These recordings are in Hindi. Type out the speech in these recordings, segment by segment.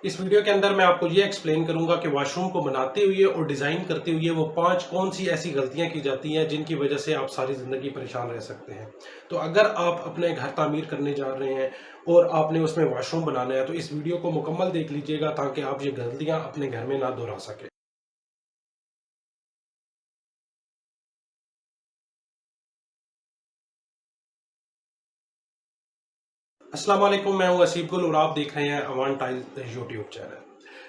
इस वीडियो के अंदर मैं आपको ये एक्सप्लेन करूंगा कि वॉशरूम को बनाते हुए और डिज़ाइन करते हुए वो 5 कौन सी ऐसी गलतियां की जाती हैं जिनकी वजह से आप सारी ज़िंदगी परेशान रह सकते हैं। तो अगर आप अपने घर तामीर करने जा रहे हैं और आपने उसमें वॉशरूम बनाना है तो इस वीडियो को मुकम्मल देख लीजिएगा ताकि आप ये गलतियां अपने घर में ना दोहरा सकें। अस्सलाम वालेकुम, मैं हूं असीब गुल और आप देख रहे हैं Awan tile YouTube channel.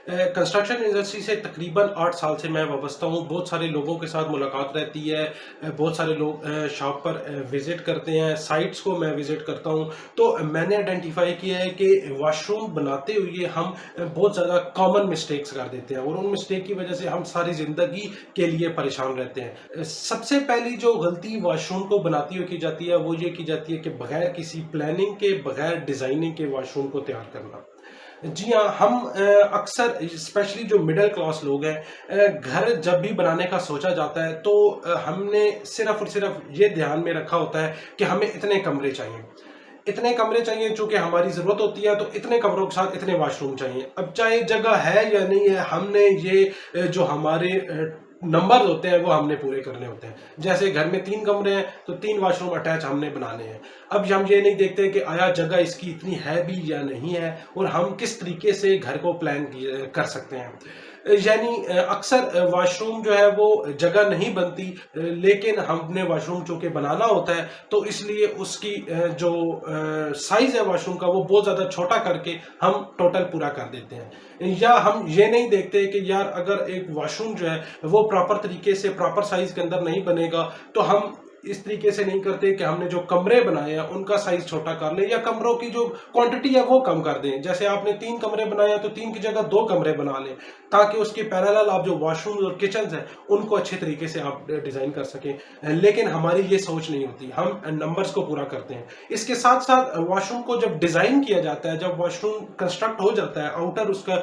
Construction industry से तकरीबन 8 साल से मैं वाबस्ता हूं। बहुत सारे लोगों के साथ मुलाकात रहती है। बहुत सारे लोग शॉप पर विज़िट करते हैं, साइट्स को मैं विज़िट करता हूं। तो मैंने आइडेंटिफाई किया है कि वॉशरूम बनाते हुए हम बहुत ज़्यादा कॉमन मिस्टेक्स कर देते हैं और उन मिस्टेक की वजह से हम सारी ज़िंदगी के लिए परेशान रहते हैं। सबसे पहली जो गलती वॉशरूम को बनाते हुए की जाती है वो ये की जाती है कि बगैर किसी प्लानिंग के, बगैर डिज़ाइनिंग के वॉशरूम को तैयार करना। जी हाँ, हम अक्सर स्पेशली जो मिडिल क्लास लोग हैं, घर जब भी बनाने का सोचा जाता है तो हमने सिर्फ़ और सिर्फ़ ये ध्यान में रखा होता है कि हमें इतने कमरे चाहिए। इतने कमरे चाहिए चूँकि हमारी ज़रूरत होती है तो इतने कमरों के साथ इतने वॉशरूम चाहिए। अब चाहे जगह है या नहीं है, हमने ये जो हमारे नंबर होते हैं वो हमने पूरे करने होते हैं। जैसे घर में 3 कमरे हैं तो 3 वॉशरूम अटैच हमने बनाने हैं। अब हम ये नहीं देखते कि आया जगह इसकी इतनी है भी या नहीं है और हम किस तरीके से घर को प्लान कर सकते हैं। यानी अक्सर वॉशरूम जो है वो जगह नहीं बनती, लेकिन हमने वॉशरूम चूँकि बनाना होता है तो इसलिए उसकी जो साइज़ है वॉशरूम का वो बहुत ज़्यादा छोटा करके हम टोटल पूरा कर देते हैं। या हम ये नहीं देखते कि यार अगर एक वॉशरूम जो है वो प्रॉपर तरीके से प्रॉपर साइज़ के अंदर नहीं बनेगा तो हम इस तरीके से नहीं करते कि हमने जो कमरे बनाए हैं उनका साइज छोटा कर लें या कमरों की जो क्वांटिटी है वो कम कर दें। जैसे आपने 3 कमरे बनाए हैं तो 3 की जगह 2 कमरे बना लें ताकि उसके पैरेलल आप जो वॉशरूम और किचन हैं उनको अच्छे तरीके से आप डिजाइन कर सकें। लेकिन हमारी ये सोच नहीं होती, हम नंबर्स को पूरा करते हैं। इसके साथ साथ वॉशरूम को जब डिजाइन किया जाता है, जब वॉशरूम कंस्ट्रक्ट हो जाता है, आउटर उसका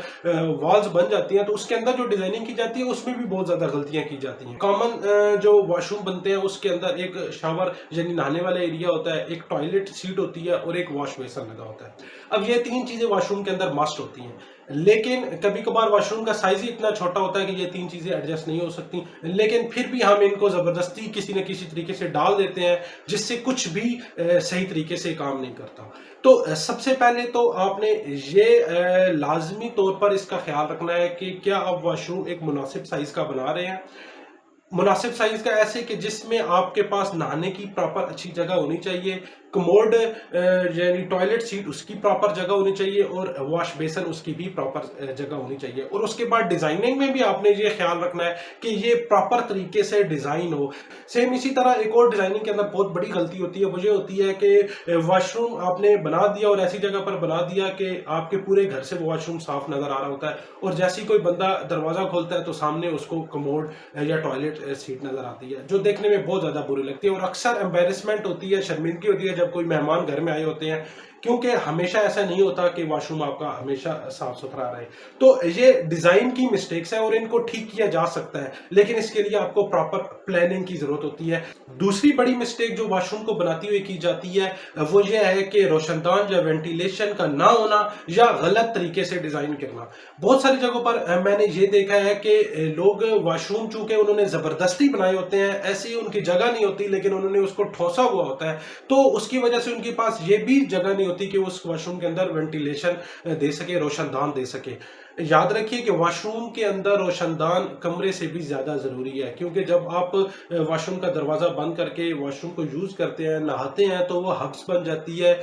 वॉल्स बन जाती हैं तो उसके अंदर जो डिजाइनिंग की जाती है उसमें भी बहुत ज्यादा गलतियां की जाती हैं। कॉमन जो वॉशरूम बनते हैं उसके अंदर एक शावर यानी नहाने वाला एरिया होता है, एक टॉयलेट सीट होती है और एक वॉश बेसिन लगा होता है। अब ये 3 चीजें वॉशरूम के अंदर मस्ट होती हैं, लेकिन कभी कभार वॉशरूम का साइज ही इतना छोटा होता है कि ये 3 चीजें एडजस्ट नहीं हो सकती, लेकिन फिर भी हम इनको जबरदस्ती किसी न किसी तरीके से डाल देते हैं जिससे कुछ भी सही तरीके से काम नहीं करता। तो सबसे पहले तो आपने ये लाजमी तौर पर इसका ख्याल रखना है कि क्या आप वॉशरूम एक मुनासिब साइज का बना रहे हैं। मुनासिब साइज का ऐसे कि जिसमें आपके पास नहाने की प्रॉपर अच्छी जगह होनी चाहिए, कमोड यानी टॉयलेट सीट उसकी प्रॉपर जगह होनी चाहिए और वॉश बेसन उसकी भी प्रॉपर जगह होनी चाहिए। और उसके बाद डिजाइनिंग में भी आपने ये ख्याल रखना है कि ये प्रॉपर तरीके से डिजाइन हो। सेम इसी तरह एक और डिजाइनिंग के अंदर बहुत बड़ी गलती होती है, वो ये होती है कि वॉशरूम आपने बना दिया और ऐसी जगह पर बना दिया कि आपके पूरे घर से वो वॉशरूम साफ नजर आ रहा होता है और जैसे ही कोई बंदा दरवाजा खोलता है तो सामने उसको कमोड या टॉयलेट सीट नजर आती है जो देखने में बहुत ज्यादा बुरी लगती है और अक्सर एम्बेरसमेंट होती है, शर्मिंदगी होती है जब कोई मेहमान घर में आए होते हैं, क्योंकि हमेशा ऐसा नहीं होता कि वॉशरूम आपका हमेशा साफ सुथरा रहे। तो ये डिजाइन की मिस्टेक्स है और इनको ठीक किया जा सकता है, लेकिन इसके लिए आपको प्रॉपर प्लानिंग की जरूरत होती है। दूसरी बड़ी मिस्टेक जो वॉशरूम को बनाती हुई की जाती है वो ये है कि रोशनदान या वेंटिलेशन का ना होना या गलत तरीके से डिजाइन करना। बहुत सारी जगहों पर मैंने ये देखा है कि लोग वॉशरूम चूंकि उन्होंने जबरदस्ती बनाए होते हैं, ऐसी उनकी जगह नहीं होती लेकिन उन्होंने उसको ठोसा हुआ होता है, तो उसकी वजह से उनके पास ये भी जगह नहीं होती कि उस वॉशरूम के अंदर वेंटिलेशन दे सके, रोशनदान दे सके। याद रखिए कि वॉशरूम के अंदर रोशनदान कमरे से भी ज़्यादा ज़रूरी है, क्योंकि जब आप वॉशरूम का दरवाज़ा बंद करके वॉशरूम को यूज़ करते हैं, नहाते हैं तो वो हब्स बन जाती है।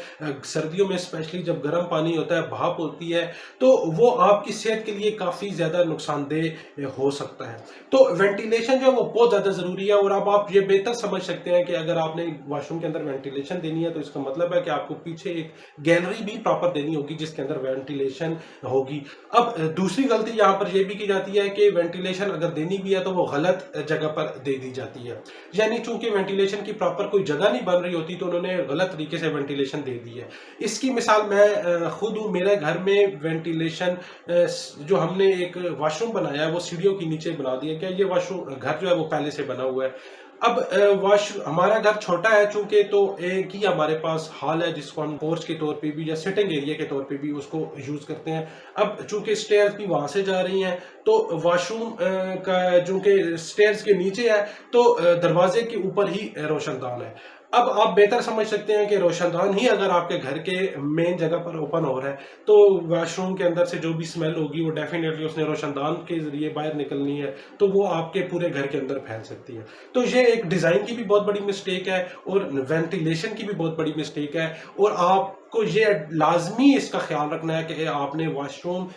सर्दियों में स्पेशली जब गर्म पानी होता है, भाप होती है, तो वो आपकी सेहत के लिए काफ़ी ज़्यादा नुकसानदेह हो सकता है। तो वेंटिलेशन जो है वो बहुत ज़्यादा ज़रूरी है और अब आप ये बेहतर समझ सकते हैं कि अगर आपने वॉशरूम के अंदर वेंटिलेशन देनी है तो इसका मतलब है कि आपको पीछे एक गैलरी भी प्रॉपर देनी होगी जिसके अंदर वेंटिलेशन होगी। अब दूसरी गलती यहाँ पर यह भी की जाती है कि वेंटिलेशन अगर देनी भी है तो वो गलत जगह पर दे दी जाती है, यानी चूंकि वेंटिलेशन की प्रॉपर कोई जगह नहीं बन रही होती तो उन्होंने गलत तरीके से वेंटिलेशन दे दी है। इसकी मिसाल मैं खुद हूँ। मेरे घर में वेंटिलेशन जो हमने एक वॉशरूम बनाया है वो सीढ़ियों के नीचे बना दिया। क्या ये वॉशरूम घर जो है वो पहले से बना हुआ है। अब वॉश हमारा घर छोटा है चूंकि, तो एक ही हमारे पास हॉल है जिसको हम पोर्च के तौर पे भी या सिटिंग एरिया के तौर पे भी उसको यूज करते हैं। अब चूंकि स्टेयर्स भी वहां से जा रही हैं, तो वॉशरूम का चूंकि स्टेयर्स के नीचे है, तो दरवाजे के ऊपर ही रोशनदान है। अब आप बेहतर समझ सकते हैं कि रोशनदान ही अगर आपके घर के मेन जगह पर ओपन हो रहा है, तो वॉशरूम के अंदर से जो भी स्मेल होगी वो डेफिनेटली उसने रोशनदान के जरिए बाहर निकलनी है, तो वो आपके पूरे घर के अंदर फैल सकती है। तो ये एक डिजाइन की भी बहुत बड़ी मिस्टेक है और वेंटिलेशन की भी बहुत बड़ी मिस्टेक है। और आपको ये लाजमी इसका ख्याल रखना है कि आपने वॉशरूम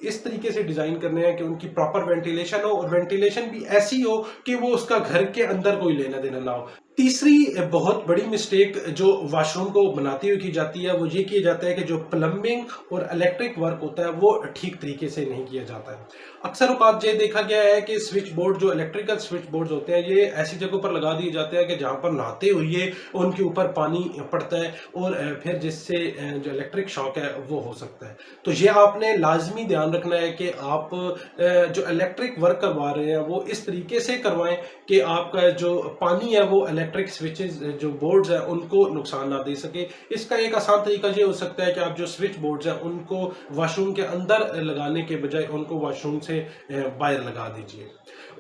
इस तरीके से डिजाइन करने हैं कि उनकी प्रॉपर वेंटिलेशन हो, और वेंटिलेशन भी ऐसी हो कि वो उसका घर के अंदर कोई लेना देना ना हो। तीसरी बहुत बड़ी मिस्टेक जो वॉशरूम को बनाती हुई की जाती है, वो ये किया जाता है कि जो प्लम्बिंग और इलेक्ट्रिक वर्क होता है वो ठीक तरीके से नहीं किया जाता है। अक्सर औकात ये देखा गया है कि स्विच बोर्ड, जो इलेक्ट्रिकल स्विच बोर्ड होते हैं, ये ऐसी जगहों पर लगा दिए जाते हैं कि जहां पर नहाते हुए उनके ऊपर पानी पड़ता है और फिर जिससे जो इलेक्ट्रिक शॉक है वो हो सकता है। तो ये आपने लाजमी ध्यान रखना है कि आप जो इलेक्ट्रिक वर्क करवा रहे हैं वो इस तरीके से करवाएं कि आपका जो पानी है वो इलेक्ट्रिक स्विचेस जो बोर्ड्स हैं उनको नुकसान ना दे सके। इसका एक आसान तरीका ये हो सकता है कि आप जो स्विच बोर्ड्स हैं उनको वॉशरूम के अंदर लगाने के बजाय उनको वॉशरूम से बाहर लगा दीजिए।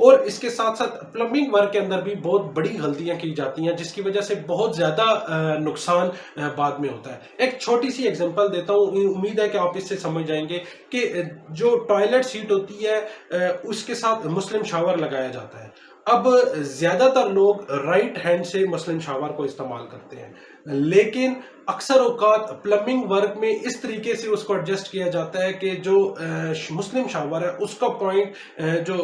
और इसके साथ साथ प्लम्बिंग वर्क के अंदर भी बहुत बड़ी गलतियां की जाती हैं, जिसकी वजह से बहुत ज्यादा नुकसान बाद में होता है। एक छोटी सी एग्जांपल देता हूँ, उम्मीद है कि आप इससे समझ जाएंगे कि जो टॉयलेट सीट होती है उसके साथ मुस्लिम शावर लगाया जाता है। अब ज्यादातर लोग राइट हैंड से मुस्लिम शावर को इस्तेमाल करते हैं, लेकिन अक्सर औकात प्लम्बिंग वर्क में इस तरीके से उसको एडजस्ट किया जाता है कि जो मुस्लिम शावर है उसका पॉइंट जो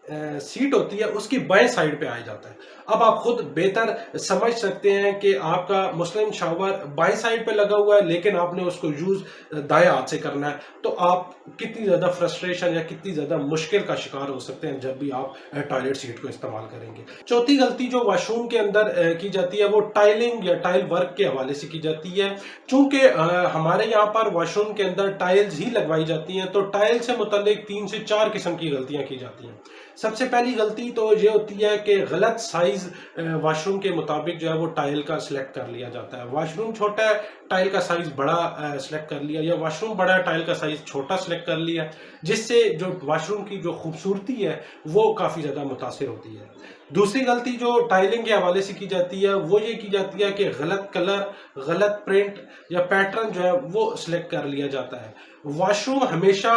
सीट होती है उसकी बाएं साइड पे आ जाता है। अब आप खुद बेहतर समझ सकते हैं कि आपका मुस्लिम शावर बाएं साइड पे लगा हुआ है, लेकिन आपने उसको यूज दाएं हाथ से करना है, तो आप कितनी ज्यादा फ्रस्ट्रेशन या कितनी ज्यादा मुश्किल का शिकार हो सकते हैं जब भी आप टॉयलेट सीट को इस्तेमाल करेंगे। चौथी गलती जो वॉशरूम के अंदर की जाती है वो टाइलिंग या टाइल वर्क के हवाले से की जाती है। चूंकि हमारे यहाँ पर वॉशरूम के अंदर टाइल्स ही लगवाई जाती हैं, तो टाइल से मुतालिक 3 से 4 किस्म की गलतियां की जाती हैं। सबसे पहली गलती तो ये होती है कि गलत साइज वॉशरूम के मुताबिक जो है वो टाइल का सिलेक्ट कर लिया जाता है। वॉशरूम छोटा है, टाइल का साइज बड़ा सिलेक्ट कर लिया, या वॉशरूम बड़ा है, टाइल का साइज छोटा सिलेक्ट कर लिया, जिससे जो वॉशरूम की जो खूबसूरती है वो काफी ज्यादा मुतासिर होती है। दूसरी गलती जो टाइलिंग के हवाले से की जाती है वो ये की जाती है कि गलत कलर, गलत प्रिंट या पैटर्न जो है वो सिलेक्ट कर लिया जाता है। वॉशरूम हमेशा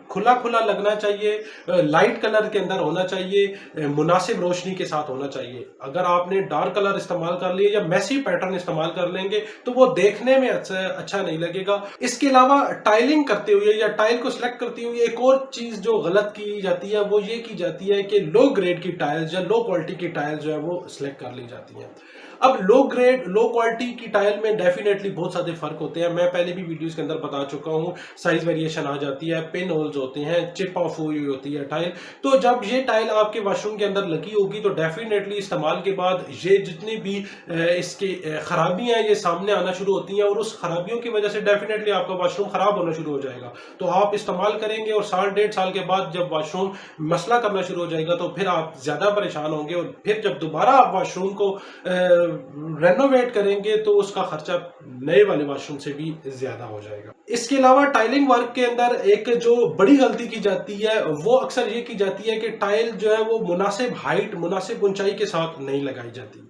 खुला खुला लगना चाहिए, लाइट कलर के अंदर होना चाहिए, मुनासिब रोशनी के साथ होना चाहिए। अगर आपने डार्क कलर इस्तेमाल कर लिया या मैसी पैटर्न इस्तेमाल कर लेंगे तो वो देखने में अच्छा नहीं लगेगा। इसके अलावा टाइलिंग करते हुए या टाइल को सिलेक्ट करते हुए एक और चीज जो गलत की जाती है वो ये की जाती है कि लो ग्रेड की टाइल्स या लो क्वालिटी की टाइल्स जो है वो सिलेक्ट कर ली जाती हैं। अब लो ग्रेड लो क्वालिटी की टाइल में डेफिनेटली बहुत सारे फर्क होते हैं। मैं पहले भी वीडियोस के अंदर बता चुका हूं, साइज वेरिएशन आ जाती है, पिन होल्स होते हैं, चिप ऑफ हुई होती है टाइल। तो जब ये टाइल आपके वॉशरूम के अंदर लगी होगी तो डेफिनेटली इस्तेमाल के बाद ये जितनी भी इसकी खराबियां ये सामने आना शुरू होती हैं, और उस खराबियों की वजह से डेफिनेटली आपका वॉशरूम खराब होना शुरू हो जाएगा। तो आप इस्तेमाल करेंगे और साल 1.5 साल के बाद जब वॉशरूम मसला करना शुरू हो जाएगा तो फिर आप ज्यादा परेशान होंगे, और फिर जब दोबारा आप वॉशरूम को रेनोवेट करेंगे तो उसका खर्चा नए वाले वॉशरूम से भी ज्यादा हो जाएगा। इसके अलावा टाइलिंग वर्क के अंदर एक जो बड़ी गलती की जाती है वो अक्सर ये की जाती है कि टाइल जो है वो मुनासिब हाइट, मुनासिब ऊंचाई के साथ नहीं लगाई जाती।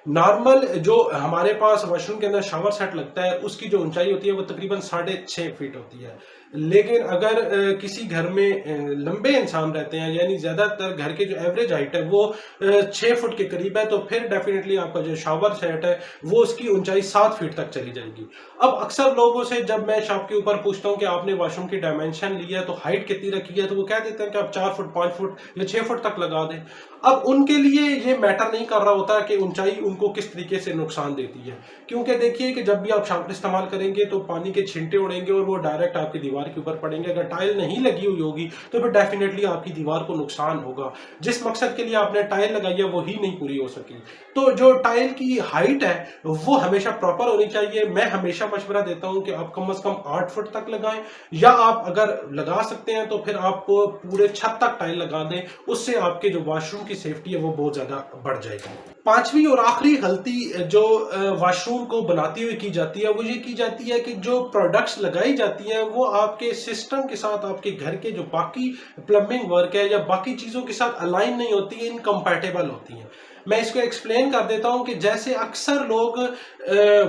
नॉर्मल जो हमारे पास वॉशरूम के अंदर शावर सेट लगता है उसकी जो ऊंचाई होती है वो तकरीबन 6.5 फीट होती है। लेकिन अगर किसी घर में लंबे इंसान रहते हैं, यानी ज्यादातर घर के जो एवरेज हाइट है वो 6 फुट के करीब है, तो फिर डेफिनेटली आपका जो शावर सेट है वो उसकी ऊंचाई 7 फीट तक चली जाएगी। अब अक्सर लोगों से जब मैं शॉप के ऊपर पूछता हूँ कि आपने वॉशरूम की डायमेंशन ली है तो हाइट कितनी रखी है, तो वो कह देते हैं कि आप 4 फुट, 5 फुट या 6 फुट तक लगा दें। अब उनके लिए ये मैटर नहीं कर रहा होता कि ऊंचाई उनको किस तरीके से नुकसान देती है, क्योंकि देखिए कि जब भी आप शावर इस्तेमाल करेंगे तो पानी के छिंटे उड़ेंगे और वो डायरेक्ट आपकी दीवार के ऊपर पड़ेंगे। अगर टाइल नहीं लगी हुई होगी तो फिर डेफिनेटली आपकी दीवार को नुकसान होगा। जिस मकसद के लिए आपने टाइल लगाई है वो ही नहीं पूरी हो सकी। तो जो टाइल की हाइट है वो हमेशा प्रॉपर होनी चाहिए। मैं हमेशा मशवरा देता हूं कि आप कम से कम 8 फुट तक लगाएं, या आप अगर लगा सकते हैं तो फिर आप पूरे छत तक टाइल लगा दें। उससे आपके जो वॉशरूम की सेफ्टी है वो बहुत ज़्यादा बढ़ जाएगी। पांचवी और आखिरी गलती जो वॉशरूम को बनाती हुई की जाती है वो ये की जाती है कि जो प्रोडक्ट्स लगाई जाती हैं वो आपके सिस्टम के साथ, आपके घर के जो बाकी प्लम्बिंग वर्क है या बाकी चीज़ों के साथ अलाइन नहीं होती हैं, इनकम्पैटिबल होती हैं। मैं इसको एक्सप्लेन कर देता हूं कि जैसे अक्सर लोग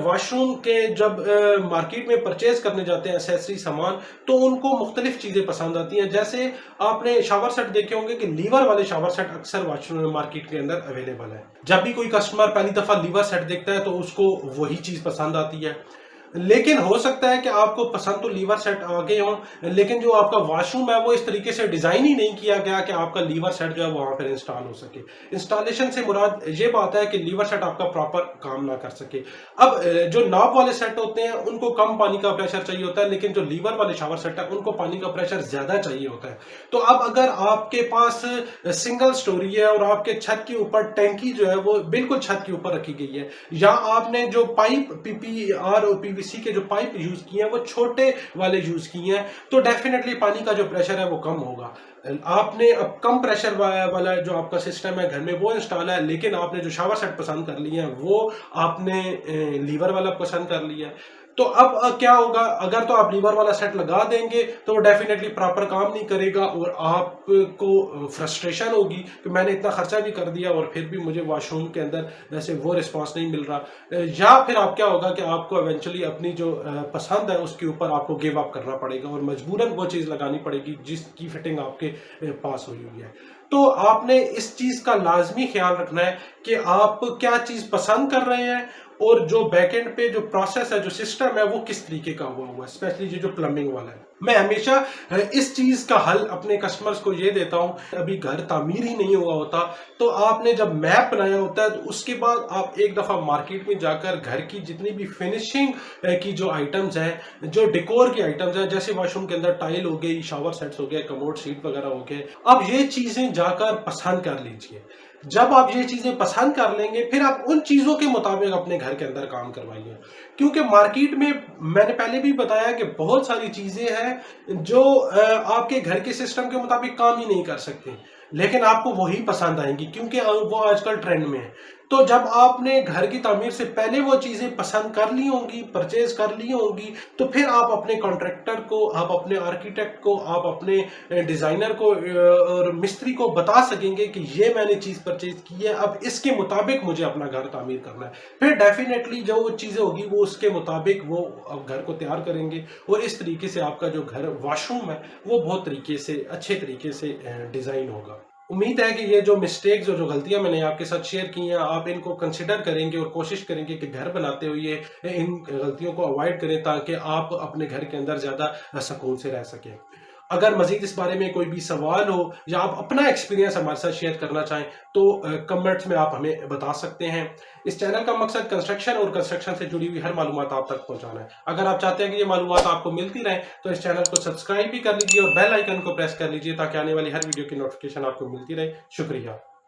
वॉशरूम के जब मार्केट में परचेज करने जाते हैं एसेसरी सामान, तो उनको मुख्तलिफ चीज़ें पसंद आती हैं। जैसे आपने शावर सेट देखे होंगे कि लीवर वाले शावर सेट अक्सर वॉशरूम मार्केट के अंदर अवेलेबल है। जब भी कोई कस्टमर पहली दफ़ा लीवर सेट देखता है तो उसको वही चीज़ पसंद आती है। लेकिन हो सकता है कि आपको पसंद तो लीवर सेट आ गए हों, लेकिन जो आपका वॉशरूम है वो इस तरीके से डिज़ाइन ही नहीं किया गया कि आपका लीवर सेट जो है वहाँ पर इंस्टॉल हो सके। इंस्टॉलेशन से मुराद ये बात है कि लीवर सेट आपका प्रॉपर काम ना कर सके। अब जो नॉब वाले सेट होते हैं उनको कम पानी का प्रेशर चाहिए होता है, लेकिन जो लीवर वाले शावर सेट है उनको पानी का प्रेशर ज़्यादा चाहिए होता है। तो अब अगर आपके पास सिंगल स्टोरी है और आपके छत के ऊपर टैंकी जो है वो बिल्कुल छत के ऊपर रखी गई है, या आपने जो पाइप पीपीआर और पीवीसी के जो पाइप यूज किए हैं वो छोटे वाले यूज किए हैं, तो डेफिनेटली पानी का जो प्रेशर है वो कम होगा। आपने अब कम प्रेशर वाला जो आपका सिस्टम है घर में वो इंस्टॉल है, लेकिन आपने जो शावर सेट पसंद कर लिया है वो आपने लीवर वाला पसंद कर लिया है। तो अब क्या होगा, अगर तो आप लीवर वाला सेट लगा देंगे तो वो डेफिनेटली प्रॉपर काम नहीं करेगा और आपको फ्रस्ट्रेशन होगी कि मैंने इतना खर्चा भी कर दिया और फिर भी मुझे वॉशरूम के अंदर वैसे वो रिस्पांस नहीं मिल रहा। या फिर आप क्या होगा कि आपको इवेंचुअली अपनी जो पसंद है उसके ऊपर आपको गिव अप करना पड़ेगा और मजबूरन वो चीज़ लगानी पड़ेगी जिसकी फिटिंग आपके पास हुई हुई है। तो आपने इस चीज़ का लाजमी ख्याल रखना है कि आप क्या चीज़ पसंद कर रहे हैं और जो बैकएंड पे जो प्रोसेस है, जो सिस्टम है वो किस तरीके का हुआ हुआ है, स्पेशली जो प्लम्बिंग वाला है। मैं हमेशा इस चीज़ का हल अपने कस्टमर्स को ये देता हूँ, अभी घर तामीर ही नहीं हुआ होता तो आपने जब मैप बनाया होता है तो उसके बाद आप एक दफ़ा मार्केट में जाकर घर की जितनी भी फिनिशिंग की जो आइटम्स हैं, जो डेकोर की आइटम्स हैं, जैसे वॉशरूम के अंदर टाइल हो गई, शावर सेट्स हो गए, कमोड सीट वगैरह हो गए, अब ये चीज़ें जाकर पसंद कर लीजिए। जब आप ये चीज़ें पसंद कर लेंगे फिर आप उन चीज़ों के मुताबिक अपने घर के अंदर काम करवाइए, क्योंकि मार्केट में मैंने पहले भी बताया कि बहुत सारी चीज़ें हैं जो आपके घर के सिस्टम के मुताबिक काम ही नहीं कर सकते, लेकिन आपको वही पसंद आएंगी क्योंकि वो आजकल ट्रेंड में है। तो जब आपने घर की तामीर से पहले वो चीज़ें पसंद कर ली होंगी, परचेज कर ली होंगी, तो फिर आप अपने कॉन्ट्रैक्टर को, आप अपने आर्किटेक्ट को, आप अपने डिज़ाइनर को और मिस्त्री को बता सकेंगे कि ये मैंने चीज़ परचेज की है, अब इसके मुताबिक मुझे अपना घर तामीर करना है। फिर डेफिनेटली जो वो चीज़ें होगी वो उसके मुताबिक वो अब घर को तैयार करेंगे और इस तरीके से आपका जो घर वॉशरूम है वो बहुत तरीके से अच्छे तरीके से डिज़ाइन होगा। उम्मीद है कि ये जो मिस्टेक्स और जो गलतियां मैंने आपके साथ शेयर की हैं आप इनको कंसिडर करेंगे और कोशिश करेंगे कि घर बनाते हुए इन गलतियों को अवॉइड करें ताकि आप अपने घर के अंदर ज़्यादा सुकून से रह सकें। अगर मजीद इस बारे में कोई भी सवाल हो या आप अपना एक्सपीरियंस हमारे साथ शेयर करना चाहें तो कमेंट्स में आप हमें बता सकते हैं। इस चैनल का मकसद कंस्ट्रक्शन और कंस्ट्रक्शन से जुड़ी हुई हर मालूमात आप तक पहुंचाना है। अगर आप चाहते हैं कि ये मालूमात आपको मिलती रहे तो इस चैनल को सब्सक्राइब भी कर लीजिए और बेल आइकन को प्रेस कर लीजिए ताकि आने वाली हर वीडियो की नोटिफिकेशन आपको मिलती रहे। शुक्रिया।